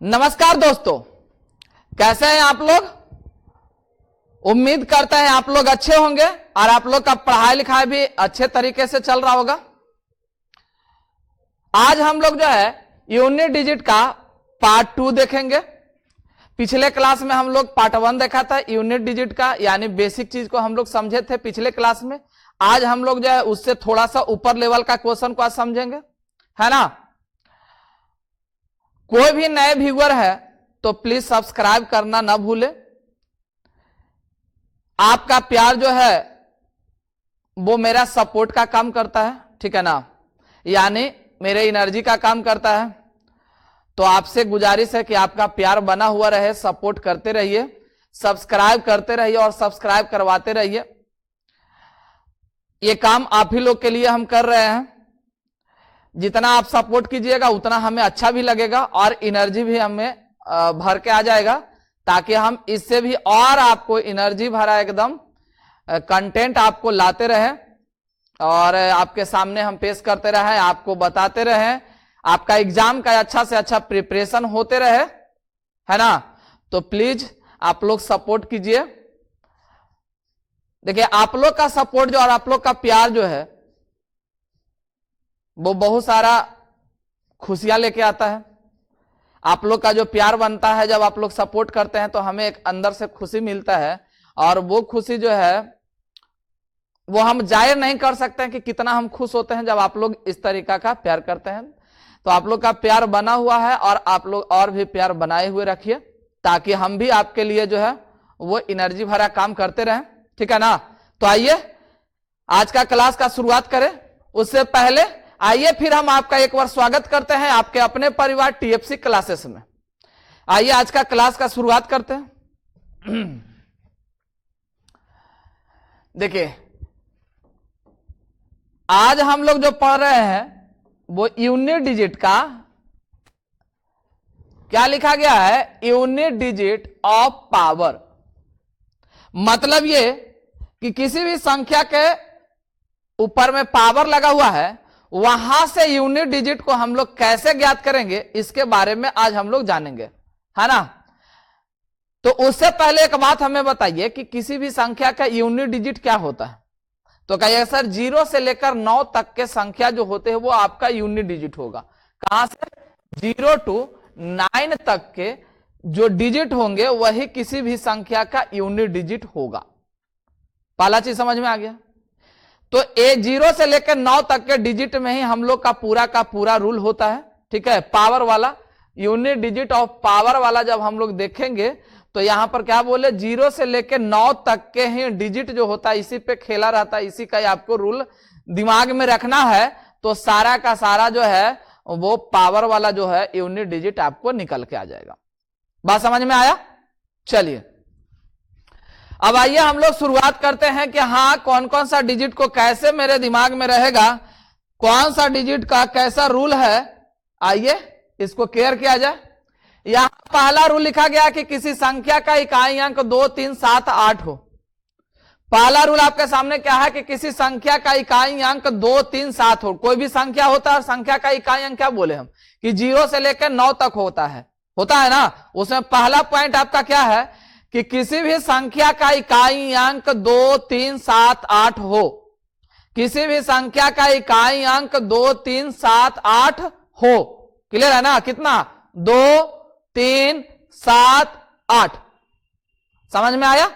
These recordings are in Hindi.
नमस्कार दोस्तों, कैसे हैं आप लोग। उम्मीद करते हैं आप लोग अच्छे होंगे और आप लोग का पढ़ाई लिखाई भी अच्छे तरीके से चल रहा होगा। आज हम लोग जो है यूनिट डिजिट का पार्ट 2 देखेंगे। पिछले क्लास में हम लोग पार्ट 1 देखा था यूनिट डिजिट का, यानी बेसिक चीज को हम लोग समझे थे पिछले क्लास में। आज हम लोग जो है उससे थोड़ा सा ऊपर लेवल का क्वेश्चन को आज समझेंगे, है ना। कोई भी नए व्यूअर है तो प्लीज सब्सक्राइब करना ना भूले। आपका प्यार जो है वो मेरा सपोर्ट का काम करता है, ठीक है ना, यानी मेरे एनर्जी का काम करता है। तो आपसे गुजारिश है कि आपका प्यार बना हुआ रहे, सपोर्ट करते रहिए, सब्सक्राइब करते रहिए और सब्सक्राइब करवाते रहिए। ये काम आप ही लोग के लिए हम कर रहे हैं। जितना आप सपोर्ट कीजिएगा उतना हमें अच्छा भी लगेगा और एनर्जी भी हमें भर के आ जाएगा, ताकि हम इससे भी और आपको एनर्जी भरा एकदम कंटेंट आपको लाते रहे और आपके सामने हम पेश करते रहे, आपको बताते रहे, आपका एग्जाम का अच्छा से अच्छा प्रिपरेशन होते रहे, है ना। तो प्लीज आप लोग सपोर्ट कीजिए। देखिए, आप लोग का सपोर्ट जो और आप लोग का प्यार जो है वो बहुत सारा खुशियां लेके आता है। आप लोग का जो प्यार बनता है, जब आप लोग सपोर्ट करते हैं तो हमें एक अंदर से खुशी मिलता है और वो खुशी जो है वो हम जाहिर नहीं कर सकते हैं कि कितना हम खुश होते हैं जब आप लोग इस तरीका का प्यार करते हैं। तो आप लोग का प्यार बना हुआ है और आप लोग और भी प्यार बनाए हुए रखिए, ताकि हम भी आपके लिए जो है वो एनर्जी भरा काम करते रहें, ठीक है ना। तो आइए आज का क्लास का शुरुआत करें। उससे पहले आइए फिर हम आपका एक बार स्वागत करते हैं आपके अपने परिवार टीएफसी क्लासेस में। आइए आज का क्लास का शुरुआत करते हैं। देखिए, आज हम लोग जो पढ़ रहे हैं वो यूनिट डिजिट का क्या लिखा गया है, यूनिट डिजिट ऑफ पावर। मतलब ये कि किसी भी संख्या के ऊपर में पावर लगा हुआ है, वहां से यूनिट डिजिट को हम लोग कैसे ज्ञात करेंगे इसके बारे में आज हम लोग जानेंगे, है ना। तो उससे पहले एक बात हमें बताइए कि किसी भी संख्या का यूनिट डिजिट क्या होता है। तो कहिए सर 0 से लेकर 9 तक के संख्या जो होते हैं वो आपका यूनिट डिजिट होगा। कहां से 0 to 9 तक के जो डिजिट होंगे वही किसी भी संख्या का यूनिट डिजिट होगा। पहला चीज समझ में आ गया। तो 0 से लेकर 9 तक के डिजिट में ही हम लोग का पूरा रूल होता है, ठीक है। पावर वाला यूनिट डिजिट ऑफ पावर वाला जब हम लोग देखेंगे तो यहां पर क्या बोले, 0 से लेकर 9 तक के ही डिजिट जो होता है इसी पे खेला रहता है, इसी का आपको रूल दिमाग में रखना है। तो सारा का सारा जो है वो पावर वाला जो है यूनिट डिजिट आपको निकल के आ जाएगा। बात समझ में आया। चलिए अब आइए हम लोग शुरुआत करते हैं कि हाँ कौन कौन सा डिजिट को कैसे मेरे दिमाग में रहेगा, कौन सा डिजिट का कैसा रूल है। आइए इसको क्लियर किया जाए। यहां पहला रूल लिखा गया कि किसी संख्या का इकाई अंक 2, 3, 7, 8 हो। पहला रूल आपके सामने क्या है कि किसी संख्या का इकाई अंक 2, 3, 7 हो। कोई भी संख्या होता है, संख्या का इकाई अंक क्या बोले हम कि 0 से लेकर 9 तक होता है ना। उसमें पहला पॉइंट आपका क्या है कि किसी भी संख्या का इकाई अंक 2, 3, 7, 8 हो। किसी भी संख्या का इकाई अंक 2, 3, 7, 8 हो। क्लियर है ना। कितना 2, 3, 7, 8 समझ में आया।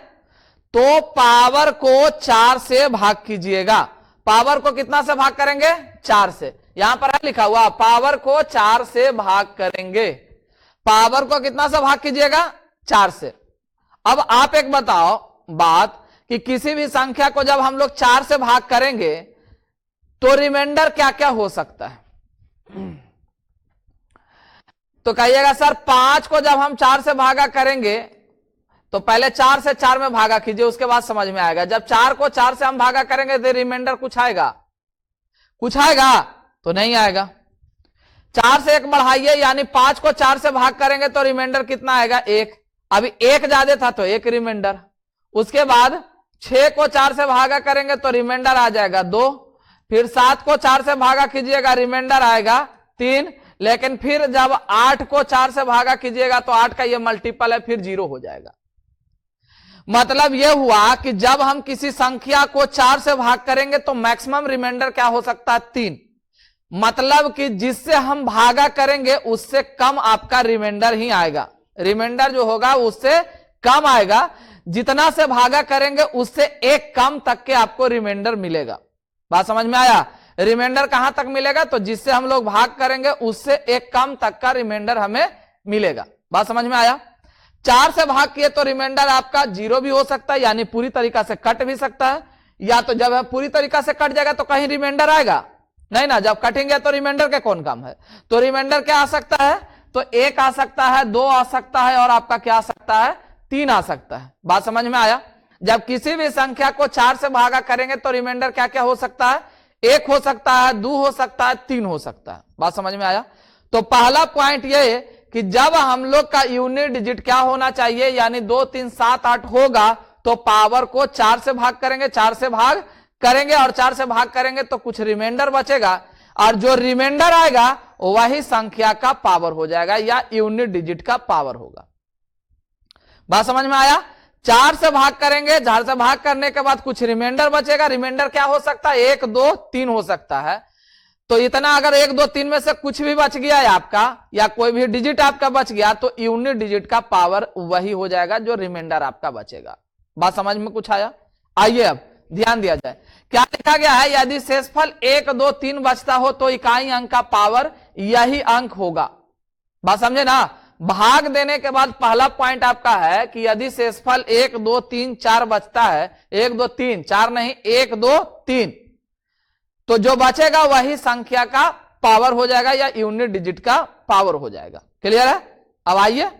तो पावर को 4 से भाग कीजिएगा। पावर को कितना से भाग करेंगे, 4 से। यहां पर है लिखा हुआ पावर को 4 से भाग करेंगे। पावर को कितना से भाग कीजिएगा, 4 से। अब आप एक बताओ बात कि किसी भी संख्या को जब हम लोग 4 से भाग करेंगे तो रिमाइंडर क्या क्या हो सकता है। तो कहिएगा सर 5 को जब हम 4 से भागा करेंगे तो पहले 4 से 4 में भागा कीजिए, उसके बाद समझ में आएगा। जब 4 को 4 से हम भागा करेंगे तो रिमाइंडर कुछ आएगा तो नहीं आएगा। 4 से 1 बढ़ाइए, यानी 5 को 4 से भाग करेंगे तो रिमाइंडर कितना आएगा, 1। अभी 1 ज्यादा था तो 1 रिमाइंडर। उसके बाद 6 को 4 से भागा करेंगे तो रिमाइंडर आ जाएगा 2। फिर 7 को 4 से भागा कीजिएगा, रिमाइंडर आएगा 3। लेकिन फिर जब 8 को 4 से भागा कीजिएगा तो 8 का ये मल्टीपल है, फिर 0 हो जाएगा। मतलब यह हुआ कि जब हम किसी संख्या को 4 से भाग करेंगे तो मैक्सिमम रिमाइंडर क्या हो सकता है, 3। मतलब कि जिससे हम भागा करेंगे उससे कम आपका रिमाइंडर ही आएगा। रिमाइंडर जो होगा उससे कम आएगा, जितना से भागा करेंगे उससे एक कम तक के आपको रिमाइंडर मिलेगा। बात समझ में आया? रिमाइंडर कहां तक मिलेगा, तो जिससे हम लोग भाग करेंगे उससे एक कम तक का रिमाइंडर हमें मिलेगा। बात समझ में आया? 4 से भाग किए तो रिमाइंडर आपका 0 भी हो सकता है, यानी पूरी तरीका से कट भी सकता है, या तो जब पूरी तरीका से कट जाएगा तो कहीं रिमाइंडर आएगा नहीं ना, जब कटेंगे तो रिमाइंडर के कौन काम है। तो रिमाइंडर क्या आ सकता है, तो 1 आ सकता है, 2 आ सकता है, और आपका क्या आ सकता है, 3 आ सकता है। बात समझ में आया? जब किसी भी संख्या को 4 से भागा करेंगे तो रिमाइंडर क्या क्या हो सकता है, 1 हो सकता है, 2 हो सकता है, 3 हो सकता है। बात समझ में आया? तो पहला पॉइंट यह है कि जब हम लोग का यूनिट डिजिट क्या होना चाहिए, यानी 2 3 7 8 होगा, तो पावर को 4 से भाग करेंगे, 4 से भाग करेंगे और 4 से भाग करेंगे तो कुछ रिमाइंडर बचेगा, और जो रिमाइंडर आएगा वही संख्या का पावर हो जाएगा या यूनिट डिजिट का पावर होगा। बात समझ में आया? 4 से भाग करेंगे, 4 से भाग करने के बाद कुछ रिमाइंडर बचेगा। रिमाइंडर क्या हो सकता है, 1 2 3 हो सकता है। तो इतना अगर 1 2 3 में से कुछ भी बच गया है आपका, या कोई भी डिजिट आपका बच गया, तो यूनिट डिजिट का पावर वही हो जाएगा जो रिमाइंडर आपका बचेगा। बात समझ में कुछ आया? आइए अब ध्यान दिया जाए, क्या लिखा गया है, यदि शेषफल 1 2 3 बचता हो तो इकाई अंक का पावर यही अंक होगा। बात समझे ना? भाग देने के बाद पहला पॉइंट आपका है कि यदि शेषफल 1 2 3 4 बचता है, 1 2 3 4 नहीं, 1 2 3, तो जो बचेगा वही संख्या का पावर हो जाएगा या यूनिट डिजिट का पावर हो जाएगा। क्लियर है? अब आइए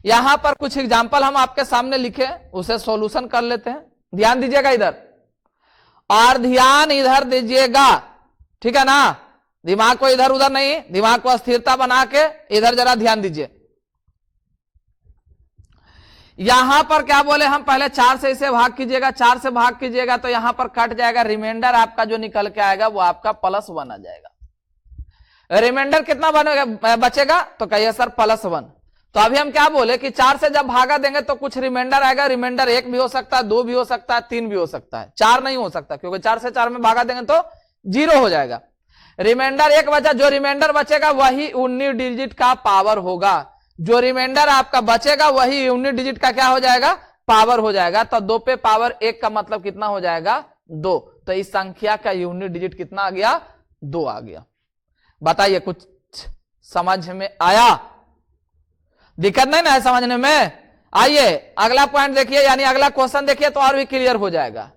यहां पर कुछ एग्जांपल हम आपके सामने लिखे, उसे सॉल्यूशन कर लेते हैं। ध्यान दीजिएगा इधर, और ध्यान इधर दीजिएगा, ठीक है ना? दिमाग को इधर उधर नहीं, दिमाग को स्थिरता बना के इधर जरा ध्यान दीजिए। यहां पर क्या बोले हम, पहले 4 से इसे भाग कीजिएगा, 4 से भाग कीजिएगा तो यहां पर कट जाएगा, रिमाइंडर आपका जो निकल के आएगा वो आपका +1 आ जाएगा। रिमाइंडर कितना बनेगा, बचेगा, तो कहिए सर +1। तो अभी हम क्या बोले कि 4 से जब भागा देंगे तो कुछ रिमाइंडर आएगा। रिमाइंडर 1 भी हो सकता है, 2 भी हो सकता है, 3 भी हो सकता है, 4 नहीं हो सकता, क्योंकि 4 से 4 में भागा देंगे तो 0 हो जाएगा। रिमाइंडर 1 बचा, जो रिमाइंडर बचेगा वही यूनिट डिजिट का पावर होगा। जो रिमाइंडर आपका बचेगा वही यूनिट डिजिट का क्या हो जाएगा, पावर हो जाएगा। तो 2 पे पावर 1 का मतलब कितना हो जाएगा, 2। तो इस संख्या का यूनिट डिजिट कितना आ गया, 2 आ गया। बताइए कुछ समझ में आया? दिक्कत नहीं ना है समझने में? आइए अगला पॉइंट देखिए, यानी अगला क्वेश्चन देखिए तो और भी क्लियर हो जाएगा।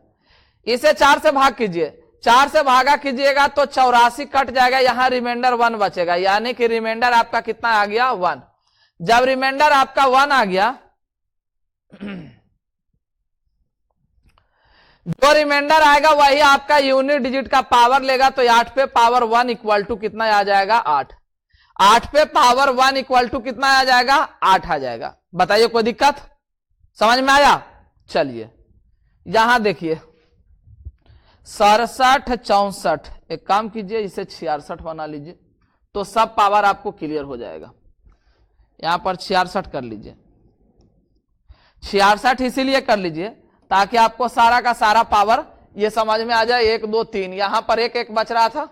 इसे 4 से भाग कीजिए, 4 से भागा कीजिएगा तो 84 कट जाएगा, यहां रिमाइंडर 1 बचेगा, यानी कि रिमाइंडर आपका कितना आ गया, 1। जब रिमाइंडर आपका 1 आ गया, जो रिमाइंडर आएगा वही आपका यूनिट डिजिट का पावर लेगा। तो 8 पे पावर 1 इक्वल टू कितना आ जाएगा, 8। 8 पे पावर 1 इक्वल टू कितना आ जाएगा, 8 आ जाएगा। बताइए कोई दिक्कत? समझ में आया? चलिए यहां देखिए 67 64, एक काम कीजिए इसे 66 बना लीजिए तो सब पावर आपको क्लियर हो जाएगा। यहां पर 66 कर लीजिए, 66 इसीलिए कर लीजिए ताकि आपको सारा का सारा पावर ये समझ में आ जाए। 1 2 3, यहां पर 1 1 बच रहा था,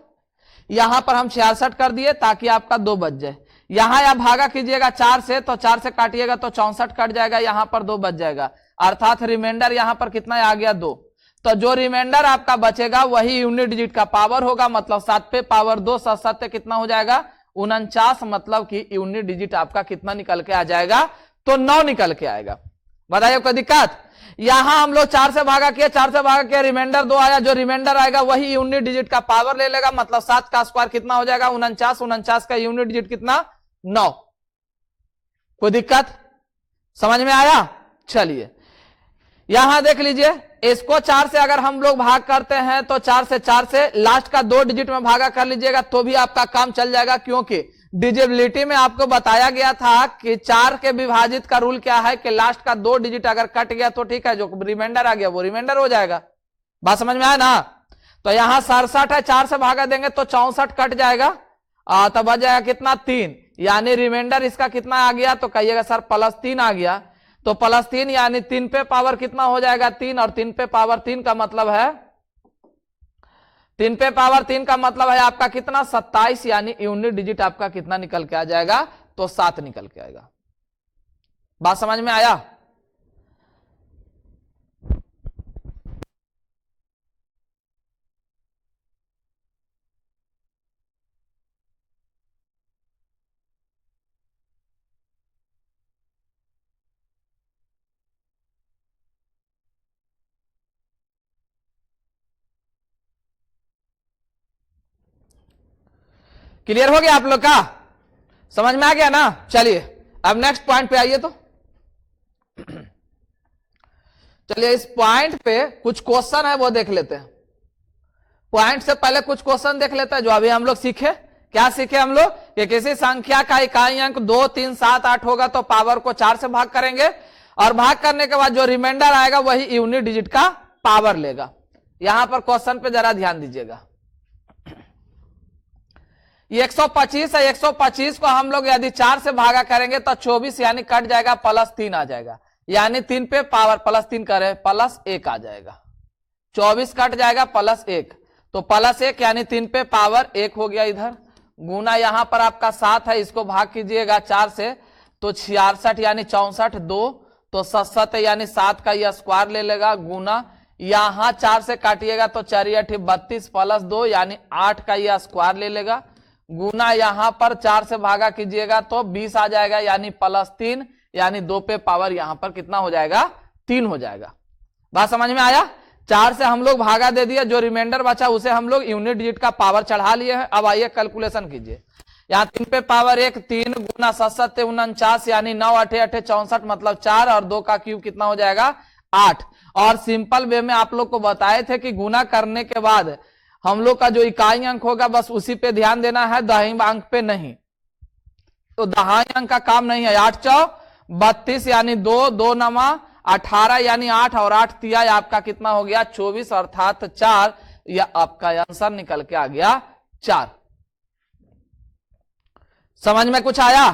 यहां पर हम 66 कर दिए ताकि आपका 2 बच जाए। यहां आप भागा कीजिएगा 4 से, तो 4 से काटिएगा तो 64 कट जाएगा, यहां पर 2 बच जाएगा, अर्थात रिमाइंडर यहां पर कितना आ गया, 2। तो जो रिमाइंडर आपका बचेगा वही यूनिट डिजिट का पावर होगा। मतलब 7 पे पावर 2, 7 7 कितना हो जाएगा, 49। मतलब कि यूनिट डिजिट आपका कितना निकल के आ जाएगा, तो 9 निकल के आएगा। बताइए कोई दिक्कत? यहां हम लोग 4 से भागा किया, 4 से भागा किया, रिमाइंडर 2 आया, जो रिमाइंडर आएगा वही यूनिट डिजिट का पावर ले लेगा। मतलब 7 का स्क्वायर कितना हो जाएगा, 49। 49 का यूनिट डिजिट कितना, 9। कोई दिक्कत? समझ में आया? चलिए यहां देख लीजिए, इसको 4 से अगर हम लोग भाग करते हैं तो 4 से लास्ट का 2 डिजिट में भागा कर लीजिएगा तो भी आपका काम चल जाएगा, क्योंकि डिजिबिलिटी में आपको बताया गया था कि 4 के विभाजित का रूल क्या है कि लास्ट का 2 डिजिट अगर कट गया तो ठीक है, जो रिमाइंडर आ गया वो रिमाइंडर हो जाएगा। बात समझ में आया ना? तो यहां 67 है, 4 से भागा देंगे तो 64 कट जाएगा, तो बच जाएगा कितना 3, यानी रिमाइंडर इसका कितना आ गया, तो कहिएगा सर +3 आ गया। तो +3 यानी 3 पे पावर कितना हो जाएगा 3, और 3 पे पावर 3 का मतलब है 3 पे पावर 3 का मतलब है आपका कितना 27, यानी यूनिट डिजिट आपका कितना निकल के आ जाएगा, तो 7 निकल के आएगा। बात समझ में आया? क्लियर हो गया आप लोग का? समझ में आ गया ना? चलिए अब नेक्स्ट पॉइंट पे आइए। तो चलिए इस पॉइंट पे कुछ क्वेश्चन है वो देख लेते हैं। पॉइंट से पहले कुछ क्वेश्चन देख लेते हैं जो अभी हम लोग सीखे। क्या सीखे हम लोग कि किसी संख्या का इकाई अंक 2, 3, 7, 8 होगा तो पावर को 4 से भाग करेंगे, और भाग करने के बाद जो रिमाइंडर आएगा वही यूनिट डिजिट का पावर लेगा। यहां पर क्वेश्चन पे जरा ध्यान दीजिएगा। ये 125 है, 125 को हम लोग यदि 4 से भागा करेंगे तो 24 यानी कट जाएगा, +3 आ जाएगा, यानी 3 पे पावर +3 करे +1 आ जाएगा। 24 कट जाएगा +1, तो +1 यानी 3 पे पावर 1 हो गया इधर। गुना यहां पर आपका 7 है, इसको भाग कीजिएगा 4 से तो 66 यानी 64, 2 तो 7 यानी 7 का यह स्क्वायर ले लेगा। गुना यहां 4 से काटिएगा तो 4 × 8 32 +2 यानी 8 का यह स्क्वायर ले लेगा। गुना यहां पर 4 से भागा कीजिएगा तो 20 आ जाएगा, यानी +3 यानी 2 पे पावर यहां पर कितना हो जाएगा 3 हो जाएगा। बात समझ में आया? 4 से हम लोग भागा दे दिया, जो रिमाइंडर बचा उसे हम लोग यूनिट डिजिट का पावर चढ़ा लिए हैं। अब आइए कैलकुलेशन कीजिए। यहाँ 3 पे पावर 1 3 गुना 7 × 7 49 यानी 9 × 8 = 64 मतलब 4, और 2 का क्यूब कितना हो जाएगा 8। और सिंपल वे में आप लोग को बताए थे कि गुना करने के बाद हम लोग का जो इकाई अंक होगा बस उसी पे ध्यान देना है, दहाई अंक पे नहीं। तो दहाई अंक का काम नहीं है। 8 × 4 32 यानी 2, 2 × 9 18 यानी 8, और 8 × 3 आपका कितना हो गया 24, अर्थात 4, या आपका आंसर निकल के आ गया 4। समझ में कुछ आया?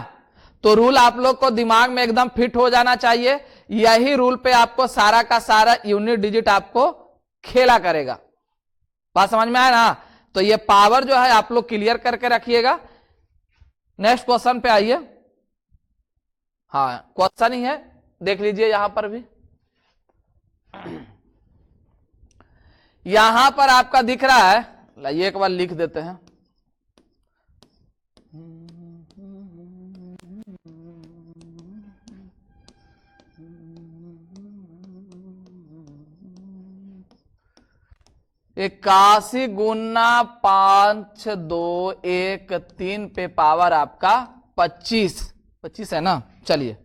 तो रूल आप लोग को दिमाग में एकदम फिट हो जाना चाहिए। यही रूल पे आपको सारा का सारा यूनिट डिजिट आपको खेला करेगा। बात समझ में आया ना? तो ये पावर जो है आप लोग क्लियर करके रखिएगा। नेक्स्ट क्वेश्चन पे आइए। हाँ क्वेश्चन ही है, देख लीजिए यहां पर भी। यहां पर आपका दिख रहा है, लाइए एक बार लिख देते हैं। इक्यासी गुना 5 2 1 3 पे पावर आपका 25 है ना। चलिए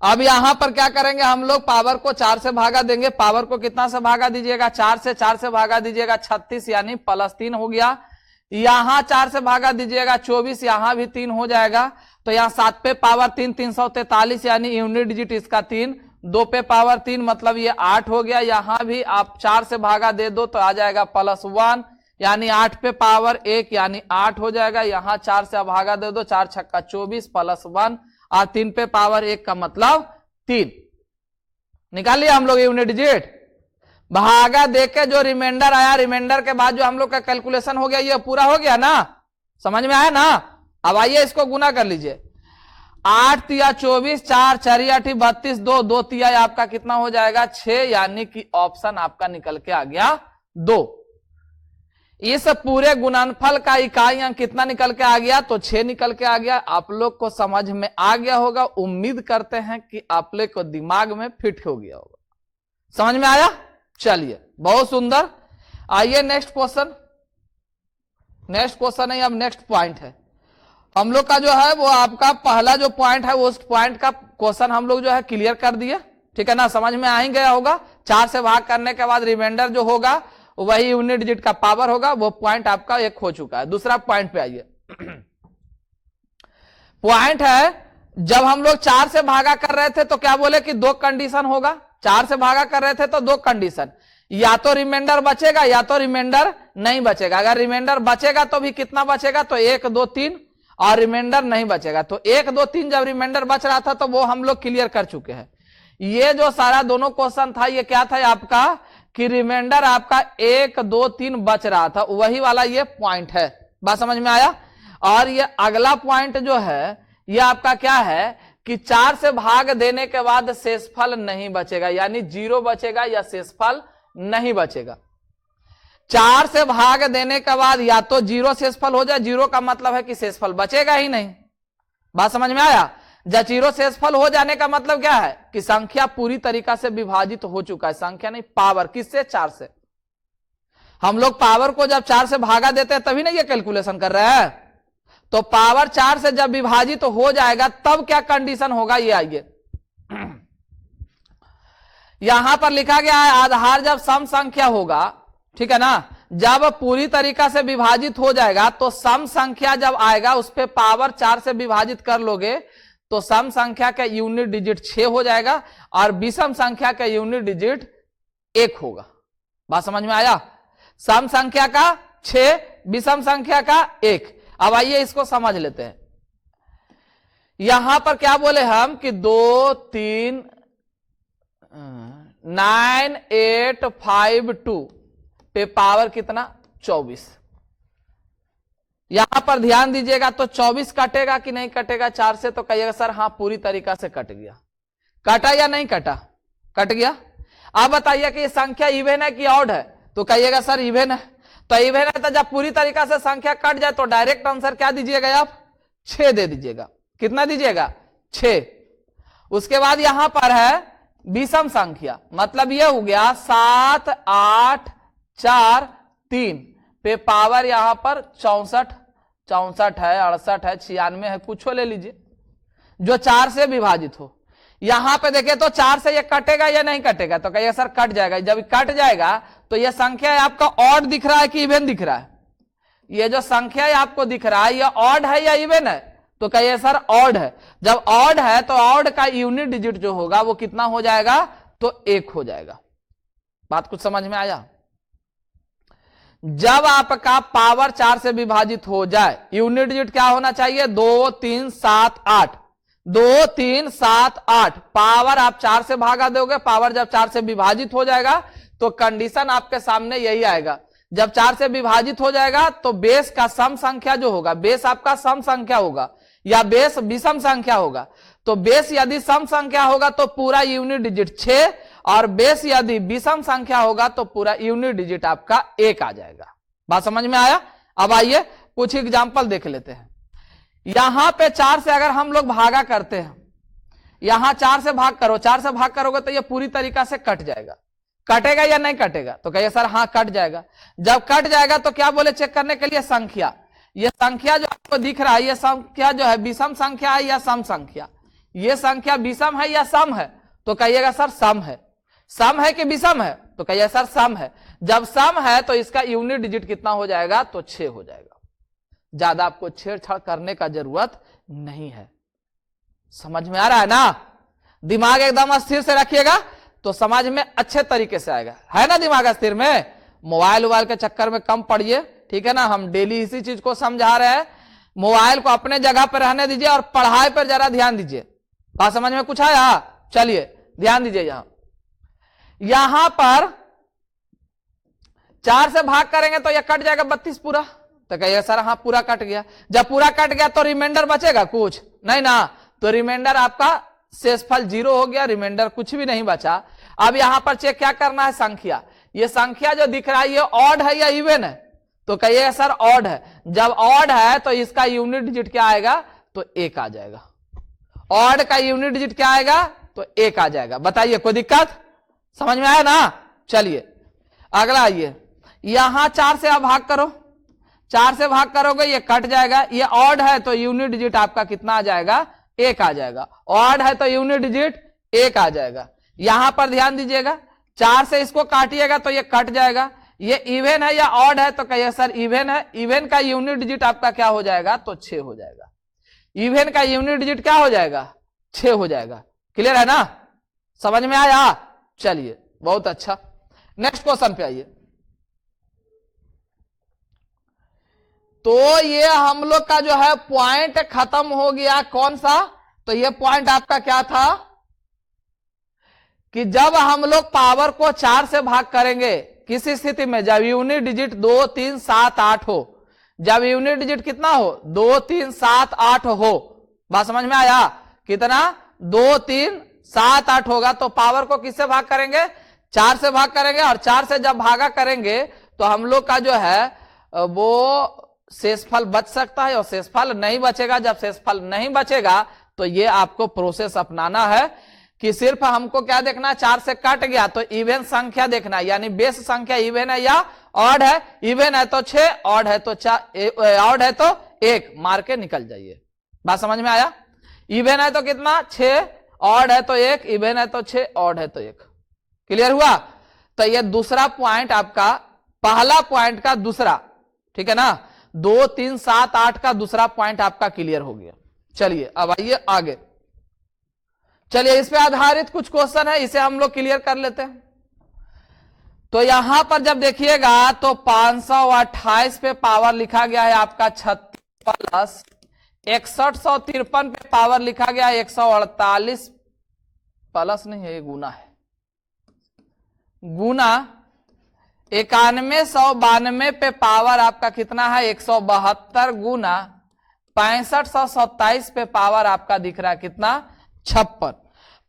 अब यहां पर क्या करेंगे हम लोग, पावर को 4 से भागा देंगे। पावर को कितना से भागा दीजिएगा 4 से भागा दीजिएगा 36 यानी +3 हो गया। यहां 4 से भागा दीजिएगा 24, यहां भी 3 हो जाएगा। तो यहां 7 पे पावर 3 343 यानी यूनिट डिजिट इसका 3, 2 पे पावर 3 मतलब ये 8 हो गया। यहां भी आप 4 से भागा दे दो तो आ जाएगा +1 यानी 8 पे पावर 1 यानी 8 हो जाएगा। यहां 4 से भागा दे दो, 4 × 6 24 +1 और 3 पे पावर 1 का मतलब 3 निकाल लिया हम लोग यूनिट डिजिट। भागा देके जो रिमाइंडर आया, रिमाइंडर के बाद जो हम लोग का कैलकुलेशन हो गया ये पूरा हो गया ना। समझ में आया ना? अब आइए इसको गुना कर लीजिए। 8 × 3 = 24, 4 × 4 = 32, 2 2 3 आपका कितना हो जाएगा 6, यानी कि ऑप्शन आपका निकल के आ गया 2। इस पूरे गुणनफल का इकाई अंक कितना निकल के आ गया, तो 6 निकल के आ गया। आप लोग को समझ में आ गया होगा, उम्मीद करते हैं कि आप लोग को दिमाग में फिट हो गया होगा। समझ में आया? चलिए बहुत सुंदर। आइए नेक्स्ट क्वेश्चन। नेक्स्ट क्वेश्चन है, अब नेक्स्ट पॉइंट है हम लोग का जो है वो आपका पहला जो पॉइंट है उस पॉइंट का क्वेश्चन हम लोग जो है क्लियर कर दिए। ठीक है ना? समझ में आ ही गया होगा। 4 से भाग करने के बाद रिमाइंडर जो होगा वही यूनिट डिजिट का पावर होगा। वो पॉइंट आपका एक हो चुका है। दूसरा पॉइंट पे आइए। पॉइंट है जब हम लोग 4 से भागा कर रहे थे तो क्या बोले कि 2 कंडीशन होगा। 4 से भागा कर रहे थे तो 2 कंडीशन, या तो रिमाइंडर बचेगा या तो रिमाइंडर नहीं बचेगा। अगर रिमाइंडर बचेगा तो भी कितना बचेगा, तो 1 2 3, और रिमाइंडर नहीं बचेगा तो 1 2 3। जब रिमाइंडर बच रहा था तो वो हम लोग क्लियर कर चुके हैं। ये जो सारा दोनों क्वेश्चन था ये क्या था आपका, कि रिमाइंडर आपका 1 2 3 बच रहा था, वही वाला ये पॉइंट है। बात समझ में आया। और ये अगला पॉइंट जो है ये आपका क्या है कि 4 से भाग देने के बाद शेषफल नहीं बचेगा, यानी 0 बचेगा या शेषफल नहीं बचेगा। 4 से भाग देने के बाद या तो 0 शेषफल हो जाए, 0 का मतलब है कि शेषफल बचेगा ही नहीं। बात समझ में आया। जब 0 शेषफल हो जाने का मतलब क्या है कि संख्या पूरी तरीका से विभाजित हो चुका है। संख्या नहीं, पावर। किससे? 4 से। हम लोग पावर को जब 4 से भागा देते हैं तभी ना ये कैलकुलेशन कर रहे हैं। तो पावर 4 से जब विभाजित तो हो जाएगा तब क्या कंडीशन होगा, ये आइए यहां पर लिखा गया है, आधार जब सम संख्या होगा, ठीक है ना, जब पूरी तरीका से विभाजित हो जाएगा तो सम संख्या जब आएगा उस पे पावर 4 से विभाजित कर लोगे तो सम संख्या का यूनिट डिजिट 6 हो जाएगा और विषम संख्या का यूनिट डिजिट 1 होगा। बात समझ में आया। सम संख्या का 6, विषम संख्या का 1। अब आइए इसको समझ लेते हैं। यहां पर क्या बोले हम कि 2 3 9 8 5 2 पे पावर कितना 24। यहां पर ध्यान दीजिएगा तो 24 कटेगा कि नहीं कटेगा 4 से, तो कहिएगा सर हाँ पूरी तरीका से कट गया। कटा या नहीं कटा? कट गया। अब बताइए कि ये संख्या इवन है कि ऑड है, तो कहिएगा सर इवन है। तो इवन है तो जब पूरी तरीका से संख्या कट जाए तो डायरेक्ट आंसर क्या दीजिएगा आप? 6 दे दीजिएगा। कितना दीजिएगा? 6। उसके बाद यहां पर है विषम संख्या, मतलब यह हो गया 7 8 4 3 पे पावर यहां पर 64 है, 68 है, 96 है, कुछ ले लीजिए जो 4 से विभाजित हो। यहां पे देखें तो 4 से ये कटेगा या नहीं कटेगा, तो कहिए सर कट जाएगा। जब कट जाएगा तो यह संख्या आपका ऑड दिख रहा है कि इवन दिख रहा है? ये जो संख्या आपको दिख रहा है यह ऑड है या इवन है, तो कहिए सर ऑड है। जब ऑड है तो ऑड का यूनिट डिजिट जो होगा वो कितना हो जाएगा, तो 1 हो जाएगा। बात कुछ समझ में आया। जब आपका पावर 4 से विभाजित हो जाए यूनिट डिजिट क्या होना चाहिए? 2 3 7 8। 2 3 7 8 पावर आप 4 से भागा दोगे, पावर जब 4 से विभाजित हो जाएगा तो कंडीशन आपके सामने यही आएगा। जब 4 से विभाजित हो जाएगा तो बेस का सम संख्या जो होगा, बेस आपका सम संख्या होगा या बेस विषम संख्या होगा। तो बेस यदि सम संख्या होगा तो पूरा यूनिट डिजिट 6, और बेस यदि विषम संख्या होगा तो पूरा यूनिट डिजिट आपका 1 आ जाएगा। बात समझ में आया। अब आइए कुछ एग्जांपल देख लेते हैं। यहां पे 4 से अगर हम लोग भागा करते हैं, यहां 4 से भाग करो, 4 से भाग करोगे तो यह पूरी तरीका से कट जाएगा। कटेगा या नहीं कटेगा, तो कहिए सर हाँ कट जाएगा। जब कट जाएगा तो क्या बोले चेक करने के लिए? संख्या। यह संख्या जो आपको दिख रहा है, यह संख्या जो है विषम संख्या है या सम संख्या? यह संख्या विषम है या सम है, तो कहिएगा सर सम है। सम है कि विषम है, तो कहिए सर सम है। जब सम है तो इसका यूनिट डिजिट कितना हो जाएगा, तो 6 हो जाएगा। ज्यादा आपको छेड़छाड़ करने का जरूरत नहीं है। समझ में आ रहा है ना। दिमाग एकदम स्थिर से रखिएगा तो समझ में अच्छे तरीके से आएगा, है ना। दिमाग स्थिर में मोबाइल वोबाइल के चक्कर में कम पड़िए, ठीक है ना। हम डेली इसी चीज को समझा रहे हैं। मोबाइल को अपने जगह पर रहने दीजिए और पढ़ाई पर जरा ध्यान दीजिए। बात समझ में कुछ आया? चलिए ध्यान दीजिए। यहां पर 4 से भाग करेंगे तो यह कट जाएगा 32 पूरा, तो कहिए सर हाँ पूरा कट गया। जब पूरा कट गया तो रिमाइंडर बचेगा कुछ नहीं ना, तो रिमाइंडर आपका शेषफल 0 हो गया, रिमाइंडर कुछ भी नहीं बचा। अब यहां पर चेक क्या करना है? संख्या। ये संख्या जो दिख रहा है ये ऑड है या इवन है, तो कहिए सर ऑड है। जब ऑड है तो इसका यूनिट डिजिट क्या आएगा, तो 1 आ जाएगा। ऑड का यूनिट डिजिट क्या आएगा, तो 1 आ जाएगा। बताइए कोई दिक्कत? समझ में आया ना। चलिए अगला आइए। यहां 4 से आप भाग करो, 4 से भाग करोगे ये कट जाएगा। ये ऑड है तो यूनिट डिजिट आपका कितना आ जाएगा, 1 आ जाएगा। ऑड है तो यूनिट डिजिट 1 आ जाएगा। यहां पर ध्यान दीजिएगा, 4 से इसको काटिएगा तो ये कट जाएगा। ये इवन है या ऑड है, तो कहिए सर इवन है। इवन का यूनिट डिजिट आपका क्या हो जाएगा, तो 6 हो जाएगा। इवन का यूनिट डिजिट क्या हो जाएगा, 6 हो जाएगा। क्लियर है ना, समझ में आया। चलिए बहुत अच्छा। नेक्स्ट क्वेश्चन पे आइए। तो ये हम लोग का जो है पॉइंट खत्म हो गया, कौन सा? तो ये पॉइंट आपका क्या था कि जब हम लोग पावर को 4 से भाग करेंगे, किसी स्थिति में जब यूनिट डिजिट 2 3 7 8 हो, जब यूनिट डिजिट कितना हो 2 3 7 8 हो, बात समझ में आया? कितना? 2 3 7 8 होगा तो पावर को किससे भाग करेंगे? 4 से भाग करेंगे। और 4 से जब भागा करेंगे तो हम लोग का जो है वो शेषफल बच सकता है और शेषफल नहीं बचेगा। जब शेषफल नहीं बचेगा तो ये आपको प्रोसेस अपनाना है कि सिर्फ हमको क्या देखना, 4 से कट गया तो इवन संख्या देखना, यानी बेस संख्या इवन है या ऑड है। इवन है तो 6, ऑड है तो 4, ऑड है तो 1 मार के निकल जाइए। बात समझ में आया? इवन है तो कितना 6, ऑड है तो 1, इवन है तो 6, ऑड है तो 1। क्लियर हुआ? तो ये दूसरा पॉइंट आपका पहला पॉइंट का दूसरा, ठीक है ना, 2 3 7 8 का दूसरा पॉइंट आपका क्लियर हो गया। चलिए अब आइए आगे। चलिए इस पे आधारित कुछ क्वेश्चन है, इसे हम लोग क्लियर कर लेते हैं। तो यहां पर जब देखिएगा तो 528 पे पावर लिखा गया है आपका 36 प्लस 6153 पे पावर लिखा गया है 148 प्लस नहीं है, ये गुना है, गुना 9192 पे पावर आपका कितना है 172 गुना 6527 पे पावर आपका दिख रहा है कितना 56।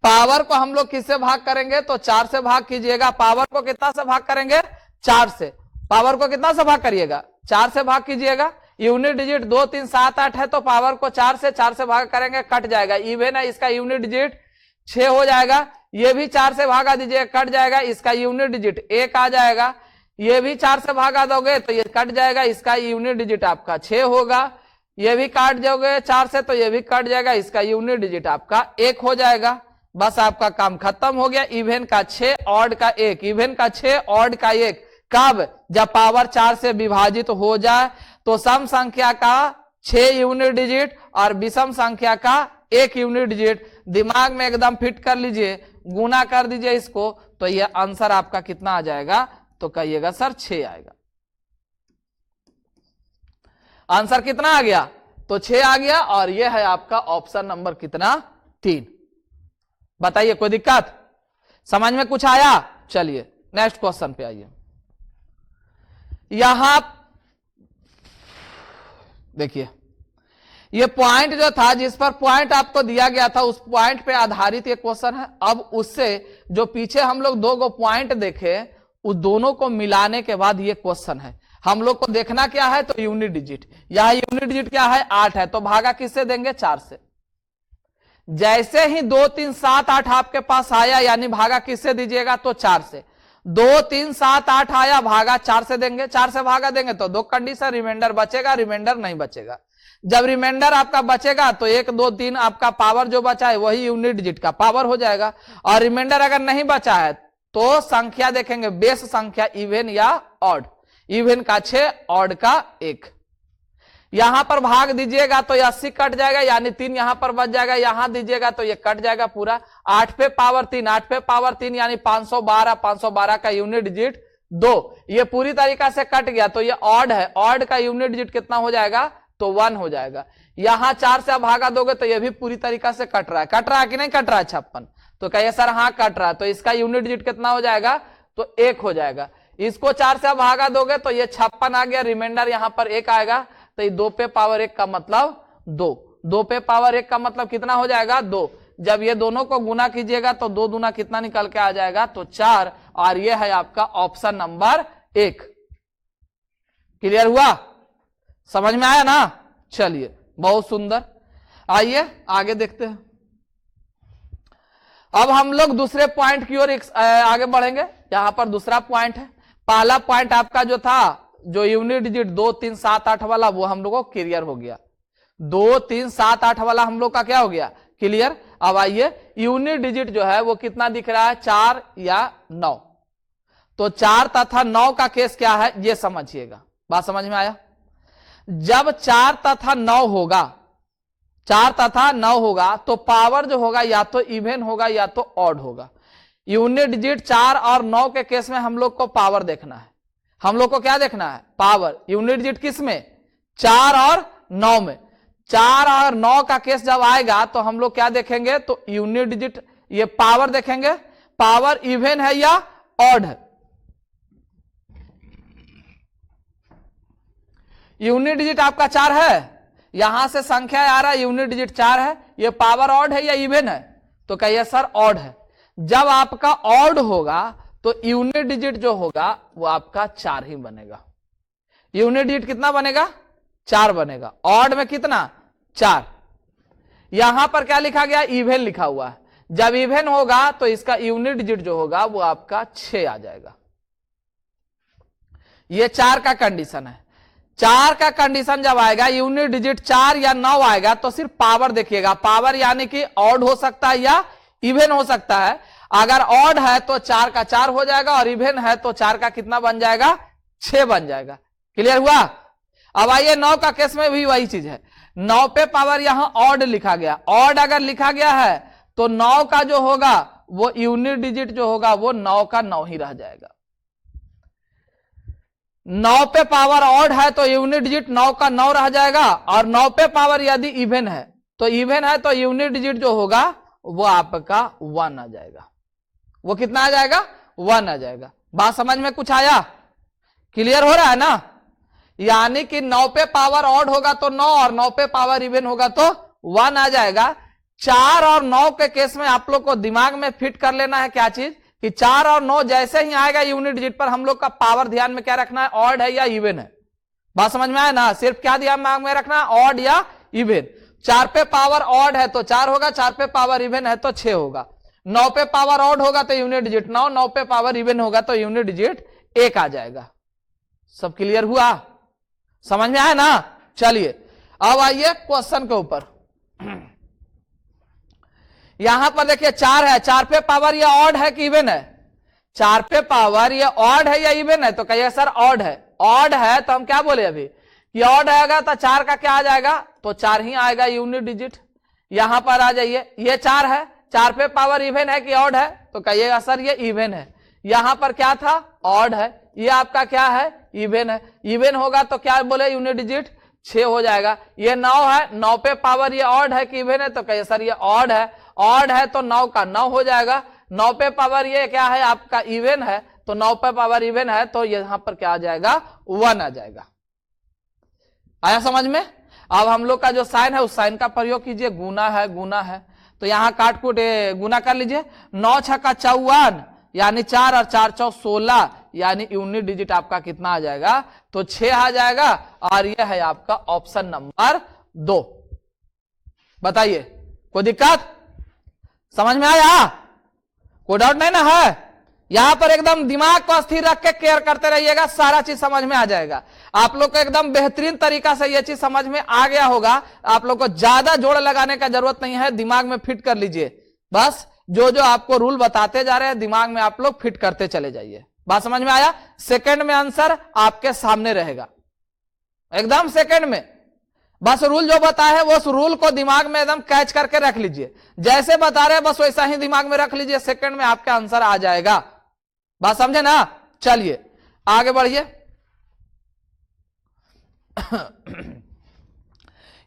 पावर को हम लोग किससे भाग करेंगे? तो 4 से भाग कीजिएगा। पावर को कितना से भाग करेंगे? 4 से। पावर को कितना से भाग करिएगा? 4 से भाग कीजिएगा। यूनिट डिजिट 2 3 7 8 है तो पावर को 4 से भाग करेंगे, कट जाएगा। इवन है, इसका यूनिट डिजिट 6 हो जाएगा। ये भी 4 से भागा दीजिए, कट जाएगा, इसका यूनिट डिजिट 1 आ जाएगा। ये भी 4 से भागा दोगे तो ये कट जाएगा, इसका यूनिट डिजिट आपका 6 होगा। ये भी काट जाओगे 4 से तो ये भी कट जाएगा, इसका यूनिट डिजिट आपका 1 हो जाएगा। बस आपका काम खत्म हो गया। इवन का 6, ऑड का 1, इवन का 6, ऑड का 1। कब? जब पावर 4 से विभाजित हो जाए तो सम संख्या का 6 यूनिट डिजिट और विषम संख्या का 1 यूनिट डिजिट दिमाग में एकदम फिट कर लीजिए, गुना कर दीजिए इसको, तो यह आंसर आपका कितना आ जाएगा? तो कहिएगा सर 6 आएगा। आंसर कितना आ गया? तो 6 आ गया। और यह है आपका ऑप्शन नंबर कितना? 3। बताइए कोई दिक्कत? समझ में कुछ आया? चलिए नेक्स्ट क्वेश्चन पे आइए। यहां देखिए ये पॉइंट जो था, जिस पर पॉइंट आपको दिया गया था उस पॉइंट पे आधारित ये क्वेश्चन है। अब उससे जो पीछे हम लोग 2 पॉइंट देखे, उस दोनों को मिलाने के बाद ये क्वेश्चन है। हम लोग को देखना क्या है? तो यूनिट डिजिट। यहां यूनिट डिजिट क्या है? 8 है, तो भागा किससे देंगे? 4 से। जैसे ही 2 3 7 8 आपके पास आया, यानी भागा किससे दीजिएगा? तो 4 से। 2 3 7 8 आया, भागा 4 से देंगे। 4 से भागा देंगे तो 2 कंडीशन, रिमाइंडर बचेगा, रिमाइंडर नहीं बचेगा। जब रिमाइंडर आपका बचेगा तो 1 2 3 आपका पावर जो बचा है वही यूनिट डिजिट का पावर हो जाएगा। और रिमाइंडर अगर नहीं बचा है तो संख्या देखेंगे, बेस संख्या इवन या ऑड। इवन का 6, ऑड का 1। यहां पर भाग दीजिएगा तो 80 कट जाएगा, यानी 3 यहां पर बच जाएगा। यहां दीजिएगा तो ये कट जाएगा पूरा। 8 पे पावर 3, 8 पे पावर 3 यानी 512, 512 का यूनिट डिजिट 2। ये पूरी तरीका से कट गया तो ये ऑड है। ऑड का यूनिट डिजिट कितना हो जाएगा? तो 1 हो जाएगा। यहां 4 से भागा दोगे तो ये भी पूरी तरीका से कट रहा है। कट रहा है कि नहीं कट रहा है? 56। तो कहिए सर हाँ कट रहा है, तो इसका यूनिट डिजिट कितना हो जाएगा? तो 1 हो जाएगा। इसको 4 से भागा दोगे तो ये 56 आ गया, रिमाइंडर यहां पर 1 आएगा। तो ये 2 पे पावर 1 का मतलब 2। 2 पे पावर 1 का मतलब कितना हो जाएगा? 2। जब ये दोनों को गुना कीजिएगा तो 2 दूना कितना निकल के आ जाएगा? तो 4। और ये है आपका ऑप्शन नंबर 1। क्लियर हुआ? समझ में आया ना? चलिए बहुत सुंदर। आइए आगे देखते हैं। अब हम लोग दूसरे पॉइंट की ओर आगे बढ़ेंगे। यहां पर दूसरा पॉइंट है। पहला पॉइंट आपका जो था, जो यूनिट डिजिट 2 3 7 8 वाला, वो हम लोग को क्लियर हो गया। 2 3 7 8 वाला हम लोग का क्या हो गया? क्लियर। अब आइए यूनिट डिजिट जो है वो कितना दिख रहा है? 4 या 9। तो 4 तथा 9 का केस क्या है ये समझिएगा। बात समझ में आया? जब 4 तथा 9 होगा, 4 तथा 9 होगा तो पावर जो होगा या तो इवन होगा या तो ऑड होगा। यूनिट डिजिट 4 और 9 के केस में हम लोग को पावर देखना है। हम लोग को क्या देखना है? पावर। यूनिट डिजिट किस में? 4 और 9 में। 4 और 9 का केस जब आएगा तो हम लोग क्या देखेंगे? तो यूनिट डिजिट ये पावर देखेंगे, पावर इवन है या ऑड है। यूनिट डिजिट आपका 4 है, यहां से संख्या आ रहा है यूनिट डिजिट 4 है, ये पावर ऑड है या इवन है? तो कहिए सर ऑड है। जब आपका ऑड होगा तो यूनिट डिजिट जो होगा वो आपका 4 ही बनेगा। यूनिट डिजिट कितना बनेगा? 4 बनेगा। ऑड में कितना? 4। यहां पर क्या लिखा गया? इवन लिखा हुआ है। जब इवन होगा तो इसका यूनिट डिजिट जो होगा वो आपका 6 आ जाएगा। ये 4 का कंडीशन है। 4 का कंडीशन जब आएगा, यूनिट डिजिट 4 या 9 आएगा तो सिर्फ पावर देखिएगा। पावर यानी कि ऑड हो सकता है या इवन हो सकता है। अगर ऑड है तो 4 का 4 हो जाएगा और इवन है तो 4 का कितना बन जाएगा? 6 बन जाएगा। क्लियर हुआ? अब आइए 9 का केस में भी वही चीज है। 9 पे पावर यहां ऑड लिखा गया। ऑड अगर लिखा गया है तो 9 का जो होगा वो यूनिट डिजिट जो होगा वो 9 का 9 ही रह जाएगा। 9 पे पावर ऑड है तो यूनिट डिजिट 9 का 9 रह जाएगा, और 9 पे पावर यदि इवन है तो यूनिट डिजिट जो होगा वो आपका 1 आ जाएगा। वो कितना आ जाएगा? 1 आ जाएगा। बात समझ में कुछ आया? क्लियर हो रहा है ना? यानी कि 9 पे पावर ऑड होगा तो 9 और 9 पे पावर इवन होगा तो 1 आ जाएगा। 4 और 9 के केस में आप लोग को दिमाग में फिट कर लेना है क्या चीज कि 4 और 9 जैसे ही आएगा यूनिट डिजिट पर हम लोग का पावर ध्यान में क्या रखना है? ऑड है या इवन है। बात समझ में आया ना? सिर्फ क्या दिमाग में रखना है? ऑड या इवन। 4 पे पावर ऑड है तो 4 होगा, 4 पे पावर इवन है तो 6 होगा। 9 पे पावर ऑड होगा तो यूनिट डिजिट 9, 9 पे पावर इवन होगा तो यूनिट डिजिट 1 आ जाएगा। सब क्लियर हुआ? समझ में आया ना? चलिए अब आइए क्वेश्चन के ऊपर। यहां पर देखिए 4 है, 4 पे पावर ये ऑड है कि इवन है? 4 पे पावर ये ऑड है या इवन है? तो कहिए सर ऑड है। ऑड है तो हम क्या बोले अभी कि ऑड आएगा तो 4 का क्या आ जाएगा? तो 4 ही आएगा यूनिट डिजिट। यहां पर आ जाइए, ये 4 है, 4 पे पावर इवन है कि ऑड है? तो कहिएगा सर ये इवन है। यहां पर क्या था? ऑड है। ये आपका क्या है? इवन है। इवन होगा तो क्या बोले? यूनिट डिजिट 6 हो जाएगा। ये 9 है, 9 पे पावर ये ऑड है कि इवन है? तो कहिए सर ये ऑड है। ऑड है तो 9 का 9 हो जाएगा। 9 पे पावर ये क्या है? आपका इवन है, तो 9 पे पावर इवन है तो यहां पर क्या आ जाएगा? 1 आ जाएगा। आया समझ में? अब हम लोग का जो साइन है उस साइन का प्रयोग कीजिए। गुना है, गुना है तो यहां काट कूट गुना कर लीजिए। 9 छक्का 54 यानी 4 और 4 चौ 16 यानी यूनिट डिजिट आपका कितना आ जाएगा? तो 6 आ जाएगा। और यह है आपका ऑप्शन नंबर 2। बताइए कोई दिक्कत? समझ में आया? कोई डाउट नहीं ना है? यहां पर एकदम दिमाग को स्थिर रख के केयर करते रहिएगा, सारा चीज समझ में आ जाएगा। आप लोग को एकदम बेहतरीन तरीका से यह चीज समझ में आ गया होगा। आप लोग को ज्यादा जोड़ लगाने का जरूरत नहीं है, दिमाग में फिट कर लीजिए। बस जो जो आपको रूल बताते जा रहे हैं दिमाग में आप लोग फिट करते चले जाइए। बात समझ में आया? सेकंड में आंसर आपके सामने रहेगा, एकदम सेकंड में। बस रूल जो बताए हैं वो उस रूल को दिमाग में एकदम कैच करके रख लीजिए। जैसे बता रहे हैं बस वैसा ही दिमाग में रख लीजिए, सेकंड में आपका आंसर आ जाएगा। बात समझे ना? चलिए आगे बढ़िए।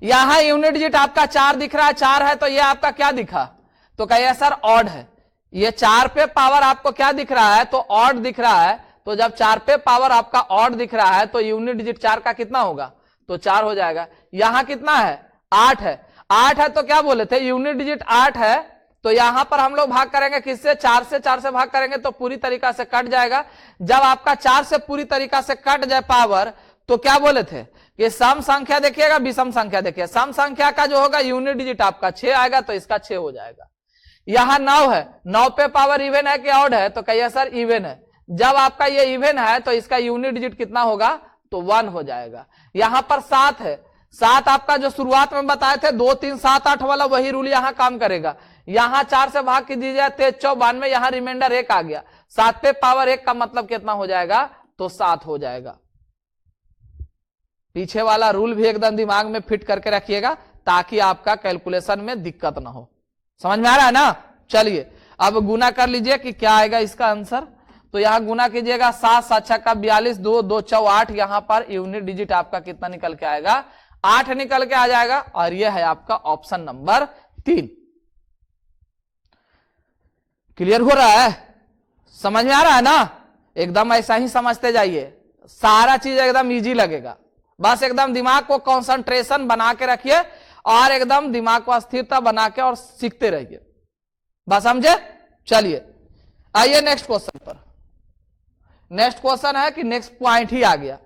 यहां यूनिट डिजिट आपका 4 दिख रहा है, 4 है तो ये आपका क्या दिखा? तो कहिए सर ऑड है। ये 4 पे पावर आपको क्या दिख रहा है? तो ऑड दिख रहा है। तो जब 4 पे पावर आपका ऑड दिख रहा है तो यूनिट डिजिट 4 का कितना होगा? तो 4 हो जाएगा। यहां कितना है? 8 है। 8 है तो क्या बोले थे? यूनिट डिजिट 8 है तो यहां पर हम लोग भाग करेंगे किससे? 4 से। 4 से भाग करेंगे तो पूरी तरीका से कट जाएगा। जब आपका 4 से पूरी तरीका से कट जाए पावर तो क्या बोले थे कि सम संख्या देखिएगा, विषम संख्या देखिए। सम संख्या का जो होगा यूनिट डिजिट आपका 6 आएगा तो इसका 6 हो जाएगा। यहां 9 है, 9 पे पावर इवन है कि ऑड है? तो कहिए सर इवन है। जब आपका ये इवन है तो इसका यूनिट डिजिट कितना होगा? तो 1 हो जाएगा। यहां पर 7 है, 7 आपका जो शुरुआत में बताए थे 2 3 7 8 वाला वही रूल यहां काम करेगा। यहां 4 से भाग की दीजिए 23 92, यहां रिमाइंडर 1 आ गया। 7 पे पावर 1 का मतलब कितना हो जाएगा? तो 7 हो जाएगा। पीछे वाला रूल भी एकदम दिमाग में फिट करके रखिएगा ताकि आपका कैलकुलेशन में दिक्कत ना हो। समझ में आ रहा है ना? चलिए अब गुना कर लीजिए कि क्या आएगा इसका आंसर। तो यहां गुना कीजिएगा 7 7 6 का 42, 2 2 4 8, यहां पर यूनिट डिजिट आपका कितना निकल के आएगा, 8 निकल के आ जाएगा। और यह है आपका ऑप्शन नंबर 3। क्लियर हो रहा है, समझ में आ रहा है ना? एकदम ऐसा ही समझते जाइए, सारा चीज एकदम इजी लगेगा। बस एकदम दिमाग को कंसंट्रेशन बना के रखिए और एकदम दिमाग को स्थिरता बना के और सीखते रहिए, बस समझे। चलिए आइए नेक्स्ट क्वेश्चन पर। नेक्स्ट क्वेश्चन है कि नेक्स्ट पॉइंट ही आ गया।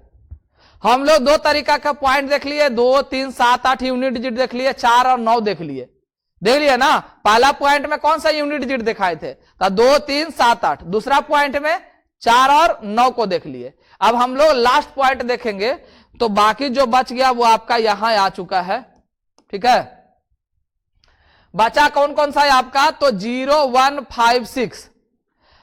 हम लोग दो तरीका का पॉइंट देख लिए, 2 3 7 8 यूनिट डिजिट देख लिए, 4 और 9 देख लिए ना। पहला पॉइंट में कौन सा यूनिट डिजिट दिखाए थे, तो 2 3 7 8। दूसरा पॉइंट में 4 और 9 को देख लिए। अब हम लोग लास्ट पॉइंट देखेंगे, तो बाकी जो बच गया वो आपका यहां आ चुका है, ठीक है। बचा कौन कौन सा है आपका, तो 0 1 5 6।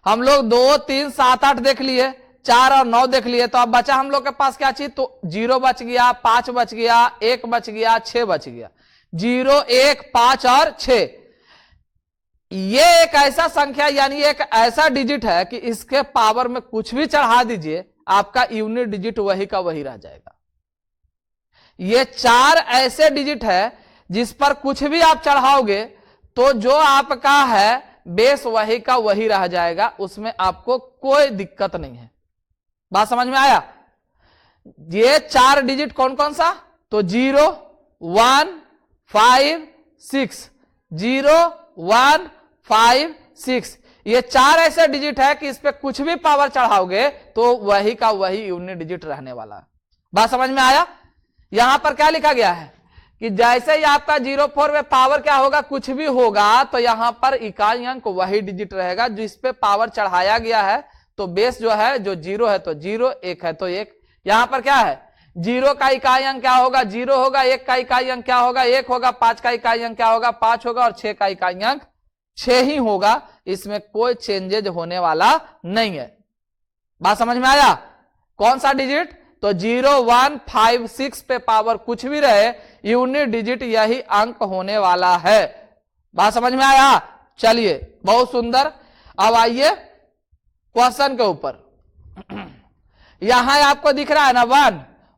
हम लोग 2 3 7 8 देख लिए, 4 और 9 देख लिए। तो अब बचा हम लोग के पास क्या चीज, तो 0 बच गया, 5 बच गया, 1 बच गया, 6 बच गया। 0 1 5 और 6, ये एक ऐसा संख्या यानी एक ऐसा डिजिट है कि इसके पावर में कुछ भी चढ़ा दीजिए, आपका यूनिट डिजिट वही का वही रह जाएगा। ये 4 ऐसे डिजिट है जिस पर कुछ भी आप चढ़ाओगे तो जो आपका है बेस वही का वही रह जाएगा, उसमें आपको कोई दिक्कत नहीं है। बात समझ में आया? ये 4 डिजिट कौन कौन सा, तो 0 1 5 6, 0 1 5 6। ये 4 ऐसे डिजिट है कि इस पे कुछ भी पावर चढ़ाओगे तो वही का वही यूनिट डिजिट रहने वाला है। बात समझ में आया? यहां पर क्या लिखा गया है कि जैसे ही आपका 04 में पावर क्या होगा, कुछ भी होगा, तो यहां पर इकाई अंक वही डिजिट रहेगा जिस पे पावर चढ़ाया गया है। तो बेस जो है, जो 0 है तो 0, 1 है तो 1। यहां पर क्या है, 0 का इकाई अंक क्या होगा, 0 होगा, 1 का इकाई अंक क्या होगा, 1 होगा, 5 का इकाई अंक क्या होगा, 5 होगा, और 6 का इकाई अंक 6 ही होगा। इसमें कोई चेंजेज होने वाला नहीं है। बात समझ में आया? कौन सा डिजिट, तो 0 1 5 6 पे पावर कुछ भी रहे, यूनिट डिजिट यही अंक होने वाला है। बात समझ में आया? चलिए बहुत सुंदर। अब आइए क्वेश्चन के ऊपर। यहां आपको दिख रहा है ना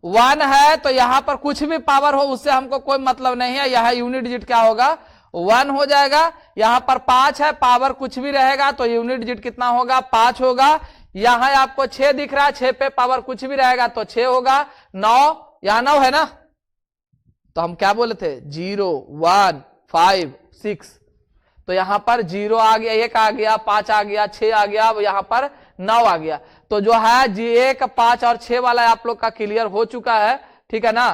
1 है, तो यहां पर कुछ भी पावर हो उससे हमको कोई मतलब नहीं है। यहां यूनिट डिजिट क्या होगा, 1 हो जाएगा। यहां पर 5 है, पावर कुछ भी रहेगा तो यूनिट डिजिट कितना होगा, 5 होगा। यहां आपको 6 दिख रहा है, 6 पे पावर कुछ भी रहेगा तो 6 होगा। 9, यहां 9 है ना, तो हम क्या बोले थे, 0 1 5 6। तो यहां पर 0 आ गया, 1 आ गया, 5 आ गया, 6 आ गया, अब यहां पर 9 आ गया। तो जो है 1 5 और 6 वाला आप लोग का क्लियर हो चुका है, ठीक है ना।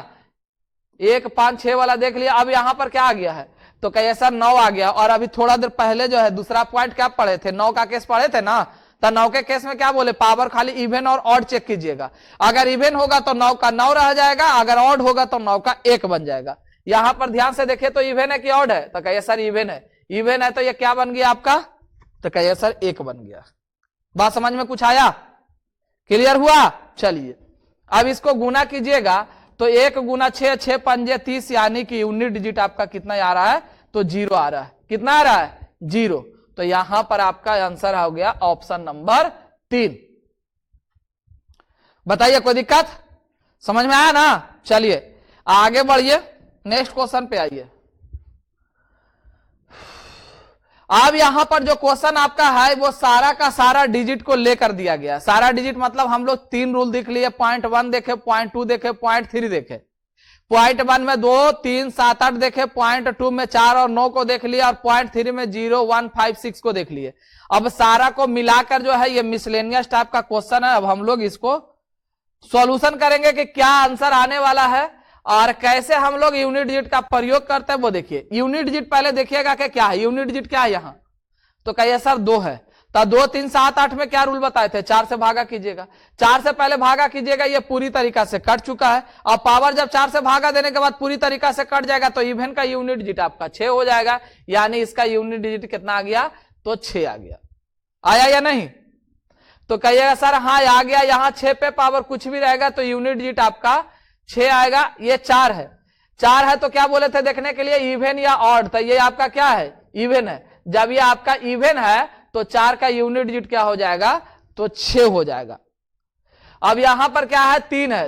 1 5 6 वाला देख लिया। अब यहां पर क्या आ गया है, तो कहीं ऐसा 9 आ गया। और अभी थोड़ा देर पहले जो है दूसरा पॉइंट क्या पढ़े थे, 9 का केस पढ़े थे ना। तो 9 के केस में क्या बोले, पावर खाली इवन और ऑड चेक कीजिएगा। अगर इवन होगा तो 9 का 9 रह जाएगा, अगर ऑड होगा तो 9 का 1 बन जाएगा। यहां पर ध्यान से देखे तो इवन है कि ऑड है, तो कहिए सर इवन है। इवन है तो ये क्या बन गया आपका, तो कहिए सर 1 बन गया। बात समझ में कुछ आया, क्लियर हुआ? चलिए अब इसको गुना कीजिएगा, तो 1 गुना 6, 6 पंजे 30, यानी कि यूनिट डिजिट आपका कितना आ रहा है, तो 0 आ रहा है। कितना आ रहा है, 0। तो यहां पर आपका आंसर हो गया ऑप्शन नंबर 3। बताइए कोई दिक्कत, समझ में आया ना? चलिए आगे बढ़िए, नेक्स्ट क्वेश्चन पे आइए। अब यहां पर जो क्वेश्चन आपका है वो सारा का सारा डिजिट को लेकर दिया गया। सारा डिजिट मतलब हम लोग 3 रूल देख लिए, पॉइंट 1 देखे, पॉइंट 2 देखे, पॉइंट 3 देखे। पॉइंट 1 में 2 3 7 8 देखे, पॉइंट 2 में 4 और 9 को देख लिया, और पॉइंट 3 में 0 1 5 6 को देख लिए। अब सारा को मिलाकर जो है ये मिसलेनियस टाइप का क्वेश्चन है। अब हम लोग इसको सॉल्यूशन करेंगे कि क्या आंसर आने वाला है और कैसे हम लोग यूनिट डिजिट का प्रयोग करते हैं वो देखिए। यूनिट डिजिट पहले देखिएगा कि क्या है, यूनिट डिजिट क्या है यहां, तो कहिए सर 2 है। तो 2 3 7 8 में क्या रूल बताए थे, 4 से भागा कीजिएगा। 4 से पहले भागा कीजिएगा, ये पूरी तरीका से कट चुका है। अब पावर जब 4 से भागा देने के बाद पूरी तरीका से कट जाएगा तो इवन का यूनिट डिजिट आपका 6 हो जाएगा, यानी इसका यूनिट डिजिट कितना आ गया, तो 6 आ गया। आया या नहीं, तो कहिएगा सर हाँ आ गया। यहां 6 पे पावर कुछ भी रहेगा तो यूनिट डिजिट आपका 6 आएगा। ये 4 है, 4 है तो क्या बोले थे देखने के लिए, इवन या ऑड, तो ये आपका क्या है, इवन है। जब ये आपका इवन है तो 4 का यूनिट डिजिट क्या हो जाएगा, तो 6 हो जाएगा। अब यहां पर क्या है,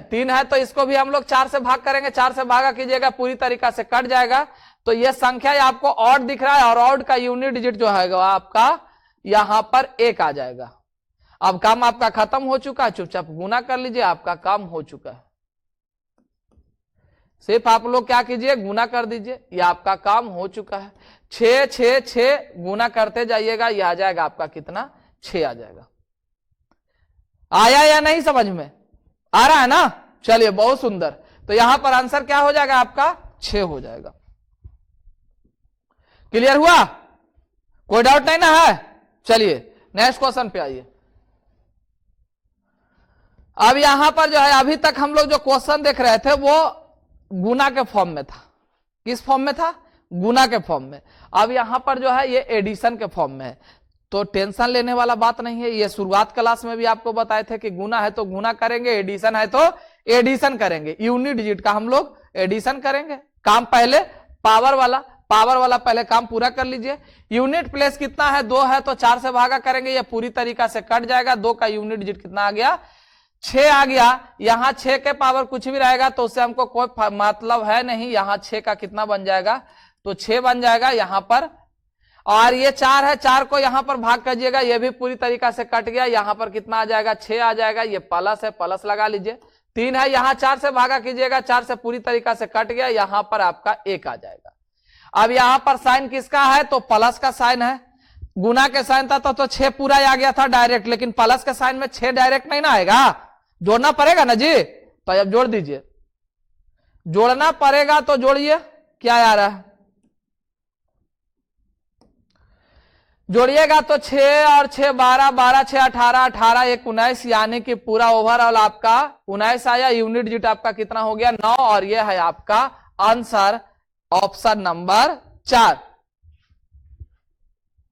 3 है तो इसको भी हम लोग 4 से भाग करेंगे, 4 से भागा कीजिएगा, पूरी तरीका से कट जाएगा। तो ये संख्या आपको ऑड दिख रहा है और ऑड का यूनिट डिजिट जो है आपका यहां पर 1 आ जाएगा। अब काम आपका खत्म हो चुका है, चुपचाप गुना कर लीजिए, आपका काम हो चुका है। सिर्फ आप लोग क्या कीजिए, गुना कर दीजिए, ये आपका काम हो चुका है। 6 6 6 गुना करते जाइएगा, ये आ जाएगा आपका कितना, 6 आ जाएगा। आया या नहीं समझ में आ रहा है ना? चलिए बहुत सुंदर। तो यहां पर आंसर क्या हो जाएगा आपका, 6 हो जाएगा। क्लियर हुआ? कोई डाउट नहीं ना है? चलिए नेक्स्ट क्वेश्चन पे आइए। अब यहां पर जो है अभी तक हम लोग जो क्वेश्चन देख रहे थे वो गुना के फॉर्म में था। किस फॉर्म में था? गुना के फॉर्म में। अब यहां पर जो है ये एडिशन के फॉर्म में है, तो टेंशन लेने वाला बात नहीं है। ये शुरुआत क्लास में भी आपको बताए थे कि गुना है तो गुना करेंगे, एडिशन है तो एडिशन करेंगे, यूनिट डिजिट का हम लोग एडिशन करेंगे। काम पहले पावर वाला पहले काम पूरा कर लीजिए। यूनिट प्लेस कितना है, 2 है तो 4 से भागा करेंगे, ये पूरी तरीका से कट जाएगा। 2 का यूनिट डिजिट कितना आ गया, 6 आ गया। यहां 6 के पावर कुछ भी रहेगा तो उससे हमको कोई मतलब है नहीं। यहां 6 का कितना बन जाएगा, तो 6 बन जाएगा यहां पर। और ये 4 है, 4 को यहां पर भाग कीजिएगा, ये भी पूरी तरीका से कट गया। यहां पर कितना आ जाएगा, 6 आ जाएगा। ये प्लस है, प्लस लगा लीजिए। 3 है, यहां 4 से भागा कीजिएगा, 4 से पूरी तरीका से कट गया। यहां पर आपका 1 आ जाएगा। अब यहां पर साइन किसका है, तो प्लस का साइन है। गुना के साइन था तो 6 पूरा आ गया था डायरेक्ट, लेकिन प्लस के साइन में 6 डायरेक्ट नहीं ना आएगा, जोड़ना पड़ेगा ना जी। तो अब जोड़ दीजिए, जोड़ना पड़ेगा तो जोड़िए, क्या आ रहा है, जोड़िएगा तो 6 और 6 12, 12 6 18, 18 1 19, यानी कि पूरा ओवरऑल आपका 19 आया। यूनिट डिजिट आपका कितना हो गया, 9। और यह है आपका आंसर, ऑप्शन नंबर 4।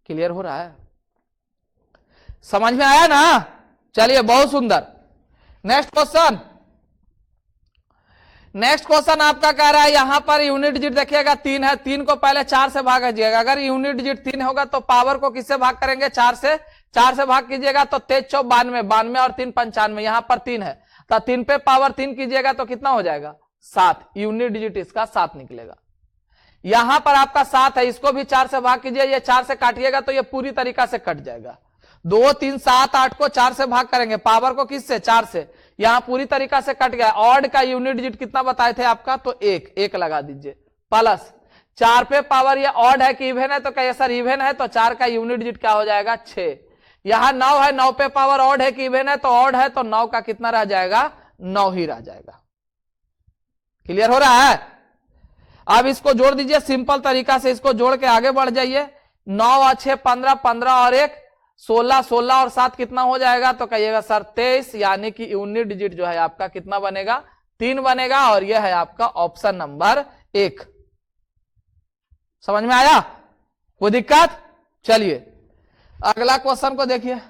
क्लियर हो रहा है? समझ में आया ना? चलिए बहुत सुंदर। नेक्स्ट क्वेश्चन आपका कह रहा है, यहां पर यूनिट डिजिट देखिएगा 3 है, 3 को पहले 4 से भाग कीजिएगा। अगर यूनिट डिजिट 3 होगा तो पावर को किससे भाग करेंगे, 4 से। 4 से भाग कीजिएगा तो 23 4 92, 92 और 3 95। यहां पर 3 है तो 3 पे पावर 3 कीजिएगा तो कितना हो जाएगा, 7। यूनिट डिजिट इसका 7 निकलेगा। यहां पर आपका 7 है, इसको भी 4 से भाग कीजिए, ये 4 से काटिएगा तो ये पूरी तरीका से कट जाएगा। 2 3 7 8 को 4 से भाग करेंगे, पावर को किससे, 4 से। यहां पूरी तरीका से कट गया। ऑड का यूनिट डिजिट कितना बताए थे आपका, तो 1 लगा दीजिए। प्लस 4 पे पावर, ये ऑड है कि इवन है, तो कहिए सर इवन है, तो 4 का यूनिट डिजिट क्या हो जाएगा, 6। यहां 9 है, 9 पे पावर ऑड है कि इवन है, तो ऑड है, तो 9 का कितना रह जाएगा, 9 ही रह जाएगा। क्लियर हो रहा है? अब इसको जोड़ दीजिए सिंपल तरीका से, इसको जोड़ के आगे बढ़ जाइए। 9 और 6 15, 15 और 1 16, 16 और 7 कितना हो जाएगा, तो कहिएगा सर 23, यानी कि यूनिट डिजिट जो है आपका कितना बनेगा, 3 बनेगा। और यह है आपका ऑप्शन नंबर 1। समझ में आया? कोई दिक्कत? चलिए अगला क्वेश्चन को देखिए।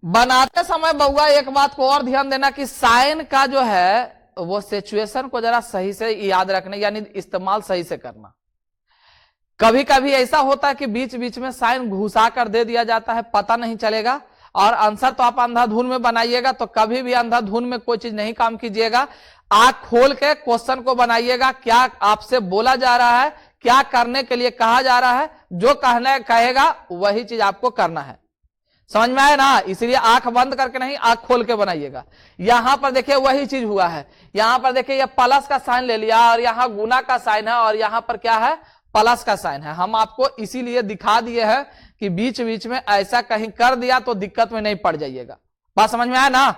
बनाते समय बउआ एक बात को और ध्यान देना कि साइन का जो है वो सिचुएशन को जरा सही से याद रखना, यानी इस्तेमाल सही से करना। कभी कभी ऐसा होता है कि बीच बीच में साइन घुसा कर दे दिया जाता है, पता नहीं चलेगा। और आंसर तो आप अंधाधुन में बनाइएगा, तो कभी भी अंधाधुन में कोई चीज नहीं काम कीजिएगा। आंख खोल के क्वेश्चन को बनाइएगा, क्या आपसे बोला जा रहा है, क्या करने के लिए कहा जा रहा है, जो कहना कहेगा वही चीज आपको करना है। समझ में आया ना? इसलिए आंख बंद करके नहीं, आंख खोल के बनाइएगा। यहां पर देखिए वही चीज हुआ है। यहां पर देखिए ये प्लस का साइन ले लिया और यहां गुना का साइन है और यहां पर क्या है, प्लस का साइन है। हम आपको इसीलिए दिखा दिए हैं कि बीच बीच में ऐसा कहीं कर दिया तो दिक्कत में नहीं पड़ जाइएगा। बात समझ में आया ना?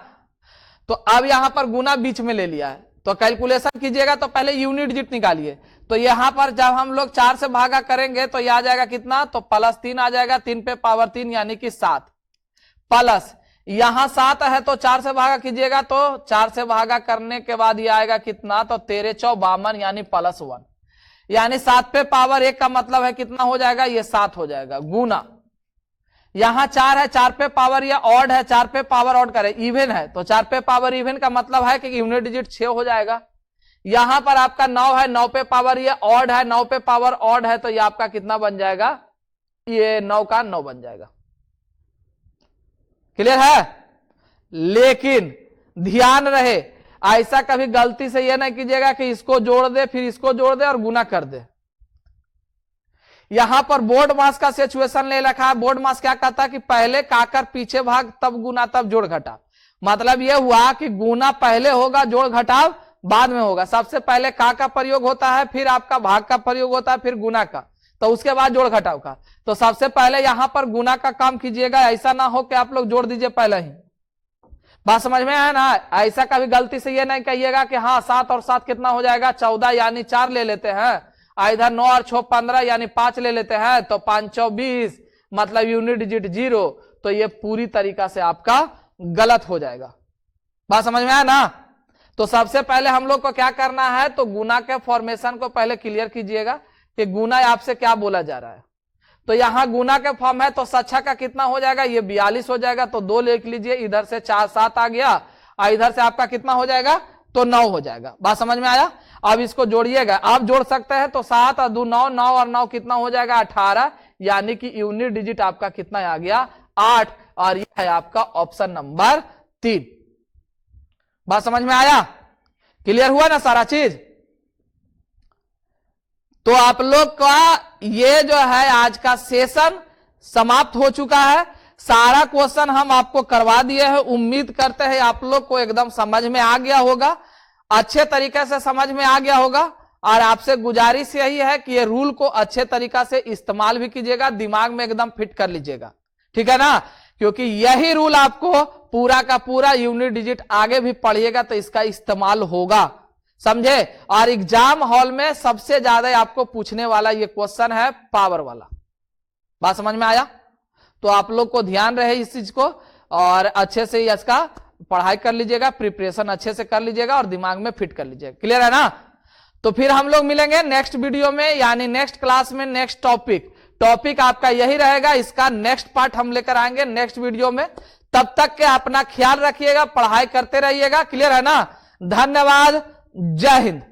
तो अब यहां पर गुना बीच में ले लिया है, तो कैलकुलेशन कीजिएगा तो पहले यूनिट डिजिट निकालिए। तो यहां पर जब हम लोग 4 से भागा करेंगे तो यह आ जाएगा कितना, तो +3 आ जाएगा। 3 पे पावर 3 यानी कि 7, प्लस यहां 7 है तो 4 से भागा कीजिएगा, तो 4 से भागा करने के बाद ये आएगा कितना, तो 13 4 52 यानी +1, यानी 7 पे पावर 1 का मतलब है कितना हो जाएगा, ये 7 हो जाएगा। गुना यहां 4 है, 4 पे पावर ये ऑड है, 4 पे पावर ऑड करे, इवन है तो 4 पे पावर इवन का मतलब है कि यूनिट डिजिट 6 हो जाएगा। यहां पर आपका 9 है, 9 पे पावर ये ऑड है, 9 पे पावर ऑड है, तो ये आपका कितना बन जाएगा, ये 9 का 9 बन जाएगा। क्लियर है? लेकिन ध्यान रहे, ऐसा कभी गलती से यह नहीं कीजिएगा कि इसको जोड़ दे फिर इसको जोड़ दे और गुना कर दे। यहां पर बोर्ड मास का सिचुएशन ले रखा है। बोर्ड मास क्या कहता है कि पहले काकर पीछे भाग, तब गुना, तब जोड़ घटाव। मतलब यह हुआ कि गुना पहले होगा, जोड़ घटाव बाद में होगा। सबसे पहले का प्रयोग होता है, फिर आपका भाग का प्रयोग होता है, फिर गुना का, तो उसके बाद जोड़ घटाव का। तो सबसे पहले यहां पर गुना का काम कीजिएगा, ऐसा ना हो कि आप लोग जोड़ दीजिए पहले ही। बात समझ में आया ना? ऐसा कभी गलती से ये नहीं कहिएगा कि हाँ 7 और 7 कितना हो जाएगा 14, यानी 4 ले लेते हैं, इधर 9 और 6 15 यानी 5 ले लेते हैं, तो 5 4 20, मतलब यूनिट डिजिट 0। तो ये पूरी तरीका से आपका गलत हो जाएगा। बात समझ में आया ना? तो सबसे पहले हम लोग को क्या करना है, तो गुना के फॉर्मेशन को पहले क्लियर कीजिएगा कि गुना आपसे क्या बोला जा रहा है। तो यहां गुना के फॉर्म है, तो सच्छा का कितना हो जाएगा, ये 42 हो जाएगा, तो 2 लिख लीजिए, इधर से 4 7 आ गया, और इधर से आपका कितना हो जाएगा, तो 9 हो जाएगा। बात समझ में आया? अब इसको जोड़िएगा, आप जोड़ सकते हैं, तो 7 और 2 9, 9 और 9 कितना हो जाएगा 18, यानी कि यूनिट डिजिट आपका कितना आ गया 8, और यह है आपका ऑप्शन नंबर 3। बात समझ में आया? क्लियर हुआ ना सारा चीज? तो आप लोग का ये जो है आज का सेशन समाप्त हो चुका है। सारा क्वेश्चन हम आपको करवा दिए हैं। उम्मीद करते हैं आप लोग को एकदम समझ में आ गया होगा, अच्छे तरीके से समझ में आ गया होगा। और आपसे गुजारिश यही है कि ये रूल को अच्छे तरीका से इस्तेमाल भी कीजिएगा, दिमाग में एकदम फिट कर लीजिएगा, ठीक है ना? क्योंकि यही रूल आपको पूरा का पूरा यूनिट डिजिट आगे भी पढ़िएगा तो इसका इस्तेमाल होगा, समझे? और एग्जाम हॉल में सबसे ज्यादा आपको पूछने वाला ये क्वेश्चन है पावर वाला। बात समझ में आया? तो आप लोग को ध्यान रहे इस चीज को, और अच्छे से इसका पढ़ाई कर लीजिएगा, प्रिपरेशन अच्छे से कर लीजिएगा और दिमाग में फिट कर लीजिएगा। क्लियर है ना? तो फिर हम लोग मिलेंगे नेक्स्ट वीडियो में, यानी नेक्स्ट क्लास में, नेक्स्ट टॉपिक आपका यही रहेगा। इसका नेक्स्ट पार्ट हम लेकर आएंगे नेक्स्ट वीडियो में। तब तक के अपना ख्याल रखिएगा, पढ़ाई करते रहिएगा। क्लियर है ना? धन्यवाद, जय हिंद।